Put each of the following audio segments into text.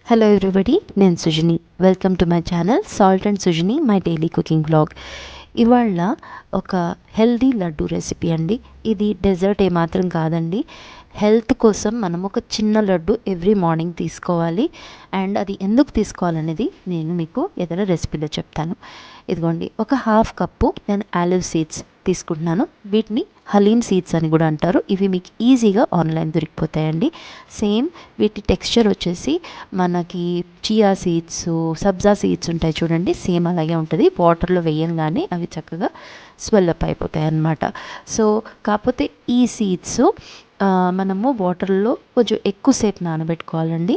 Hello everybody, నేను Sujani. Welcome to my channel salt and Sujani, my daily cooking blog. ఇవాళ ఒక healthy laddu recipe అండి. ఇది డెజర్ట్ ఏమాత్రం కాదండి. హెల్త్ కోసం మనం ఒక చిన్న లడ్డు ఎవ్రీ మార్నింగ్ తీసుకోవాలి. అండ్ అది ఎందుకు తీసుకోవాలనేది నేను మీకు ఏదైనా రెసిపీలో చెప్తాను. ఇదిగోండి, ఒక హాఫ్ కప్పు నేను ఆలివ్ సీడ్స్ తీసుకుంటున్నాను. వీటిని హలీమ్ సీడ్స్ అని కూడా అంటారు. ఇవి మీకు ఈజీగా ఆన్లైన్ దొరికిపోతాయండి. సేమ్ వీటి టెక్స్చర్ వచ్చేసి మనకి చియా సీడ్స్, సబ్జా సీడ్స్ ఉంటాయి చూడండి, సేమ్ అలాగే ఉంటుంది. వాటర్లో వేయంగానే అవి చక్కగా స్వెల్లప్ అయిపోతాయి అన్నమాట. సో కాకపోతే ఈ సీడ్స్ మనము వాటర్లో కొంచెం ఎక్కువసేపు నానబెట్టుకోవాలండి.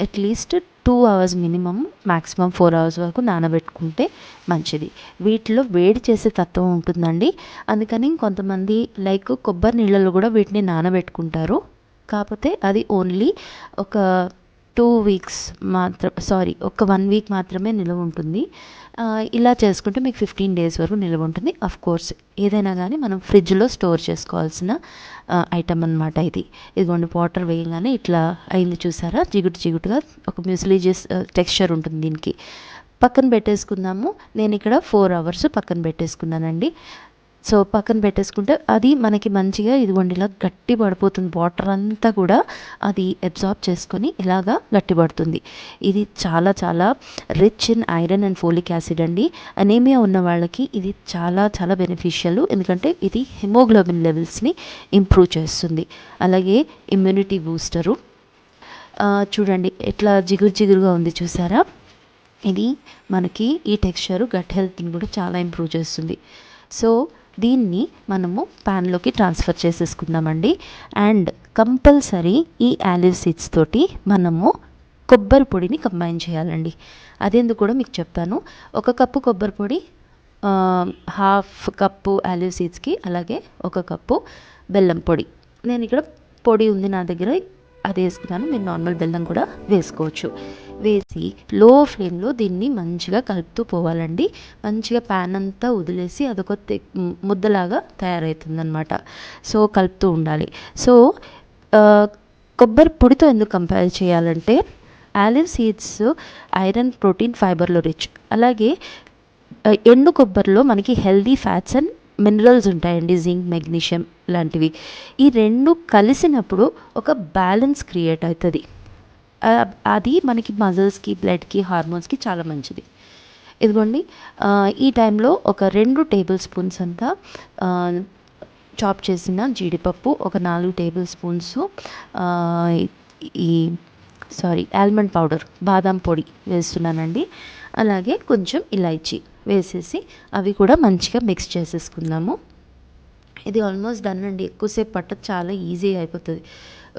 At least 2 hours minimum, maximum 4 hours వరకు నానబెట్టుకుంటే మంచిది. వీటిలో వేడి చేసే తత్వం ఉంటుందండి. అందుకని కొంతమంది లైక్ కొబ్బరి నీళ్ళలో కూడా వీటిని నానబెట్టుకుంటారు. కాకపోతే అది ఓన్లీ ఒక 2 weeks ఒక 1 week మాత్రమే నిల్వ ఉంటుంది. ఇలా చేసుకుంటే మీకు 15 days వరకు నిల్వ ఉంటుంది. అఫ్ కోర్స్ ఏదైనా కానీ మనం ఫ్రిడ్జ్లో స్టోర్ చేసుకోవాల్సిన ఐటమ్ అనమాట ఇది. ఇదిగోండి, వాటర్ వేయగానే ఇట్లా అయింది చూసారా, జిగుటుగా ఒక మ్యూసిలీజియస్ టెక్స్చర్ ఉంటుంది దీనికి. పక్కన పెట్టేసుకుందాము. నేను ఇక్కడ 4 hours పక్కన పెట్టేసుకున్నానండి. సో పక్కన పెట్టేసుకుంటే అది మనకి మంచిగా ఇదిగోండి ఇలా గట్టి పడిపోతుంది. వాటర్ అంతా కూడా అది అబ్జార్బ్ చేసుకొని ఇలాగా గట్టి పడుతుంది. ఇది చాలా చాలా rich in iron and folic acid అండి. అనేమియా ఉన్న వాళ్ళకి ఇది చాలా చాలా బెనిఫిషియల్. ఎందుకంటే ఇది హిమోగ్లోబిన్ లెవెల్స్ని ఇంప్రూవ్ చేస్తుంది. అలాగే ఇమ్యూనిటీ బూస్టరు. చూడండి ఎట్లా జిగురుగా ఉంది చూసారా. ఇది మనకి ఈ టెక్స్చరు గట్ హెల్త్ని కూడా చాలా ఇంప్రూవ్ చేస్తుంది. సో దీన్ని మనము ప్యాన్లోకి ట్రాన్స్ఫర్ చేసేసుకుందామండి. అండ్ కంపల్సరీ ఈ ఆలివ్ సీడ్స్ తోటి మనము కొబ్బరి పొడిని కంబైన్ చేయాలండి. అదెందుకు కూడా మీకు చెప్తాను. 1 కప్పు కొబ్బరి పొడి, హాఫ్ కప్పు ఆలివ్ సీడ్స్కి, అలాగే 1 కప్పు బెల్లం పొడి. నేను ఇక్కడ పొడి ఉంది నా దగ్గర, అది వేసుకున్నాను. మీరు నార్మల్ బెల్లం కూడా వేసుకోవచ్చు. వేసి లో ఫ్లేమ్లో దీన్ని మంచిగా కలుపుతూ పోవాలండి. మంచిగా ప్యాన్ అంతా వదిలేసి అదొక ముద్దలాగా తయారవుతుంది అనమాట. సో కలుపుతూ ఉండాలి. సో కొబ్బరి పొడితో ఎందుకు కంపేర్ చేయాలంటే ఆలివ్ సీడ్స్ ఐరన్, ప్రోటీన్, ఫైబర్లో రిచ్. అలాగే ఎండు కొబ్బరిలో మనకి హెల్దీ ఫ్యాట్స్ అండ్ మినరల్స్ ఉంటాయండి, జింక్, మెగ్నీషియం లాంటివి. ఈ రెండు కలిసినప్పుడు ఒక బ్యాలెన్స్ క్రియేట్ అవుతుంది. అది మనకి మజిల్స్కి, బ్లడ్కి, హార్మోన్స్కి చాలా మంచిది. ఇదిగోండి, ఈ టైంలో ఒక 2 tablespoons అంతా చాప్ చేసిన జీడిపప్పు, ఒక 4 tablespoons ఆల్మండ్ పౌడర్, బాదం పొడి వేస్తున్నానండి. అలాగే కొంచెం ఇలాచీ వేసేసి అవి కూడా మంచిగా మిక్స్ చేసేసుకుందాము. ఇది ఆల్మోస్ట్ డన్ అండి. ఎక్కువసేపు పట్టదు, చాలా ఈజీ అయిపోతుంది.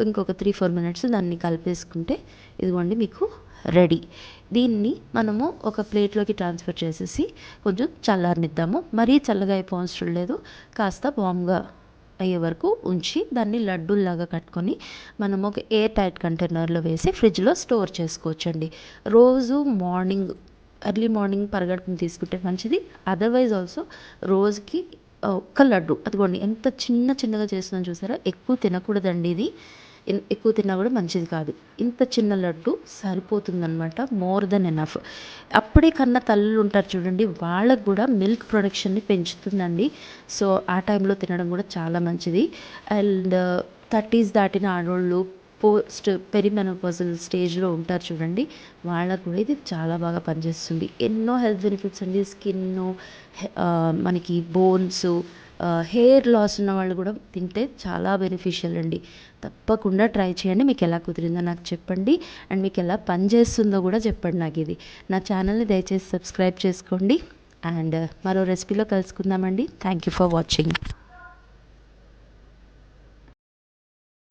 ఇంకొక 3-4 minutes దాన్ని కలిపేసుకుంటే ఇదిగోండి మీకు రెడీ. దీన్ని మనము ఒక ప్లేట్లోకి ట్రాన్స్ఫర్ చేసేసి కొంచెం చల్లారనిద్దాము. మరీ చల్లగా అయిపోవసరం లేదు, కాస్త వామ్గా అయ్యే వరకు ఉంచి దాన్ని లడ్డూల్లాగా కట్టుకొని మనం ఒక ఎయిర్ టైట్ కంటైనర్లో వేసి ఫ్రిడ్జ్లో స్టోర్ చేసుకోవచ్చండి. రోజు ఎర్లీ మార్నింగ్ పరగడుపుని తీసుకుంటే మంచిది. అదర్వైజ్ ఆల్సో రోజుకి ఒక్క లడ్డు, అదిగోండి ఎంత చిన్నగా చేస్తున్నాను చూసారా. ఎక్కువ తినకూడదండి ఇది, ఎక్కువ తిన్నా కూడా మంచిది కాదు. ఇంత చిన్న లడ్డు సరిపోతుందన్నమాట, మోర్ దెన్ ఎనఫ్. అప్పుడే కన్నా తల్లులు ఉంటారు చూడండి, వాళ్ళకు కూడా మిల్క్ ప్రొడక్షన్ని పెంచుతుందండి. సో ఆ టైంలో తినడం కూడా చాలా మంచిది. అండ్ 30s దాటిన ఆడవాళ్ళు, పోస్ట్ పెరిమెనోపాజల్ స్టేజ్లో ఉంటారు చూడండి, వాళ్ళకు కూడా ఇది చాలా బాగా పనిచేస్తుంది. ఎన్నో హెల్త్ బెనిఫిట్స్ అండి. స్కిన్, మనకి బోన్స్, హెయిర్ లాస్ ఉన్న వాళ్ళు కూడా తింటే చాలా బెనిఫిషియల్ అండి. తప్పకుండా ట్రై చేయండి. మీకు ఎలా కుదిరిందో నాకు చెప్పండి. అండ్ మీకు ఎలా పనిచేస్తుందో కూడా చెప్పండి నాకు. ఇది నా ఛానల్ని దయచేసి సబ్స్క్రైబ్ చేసుకోండి. అండ్ మరో రెసిపీలో కలుసుకుందామండి. Thank you for watching.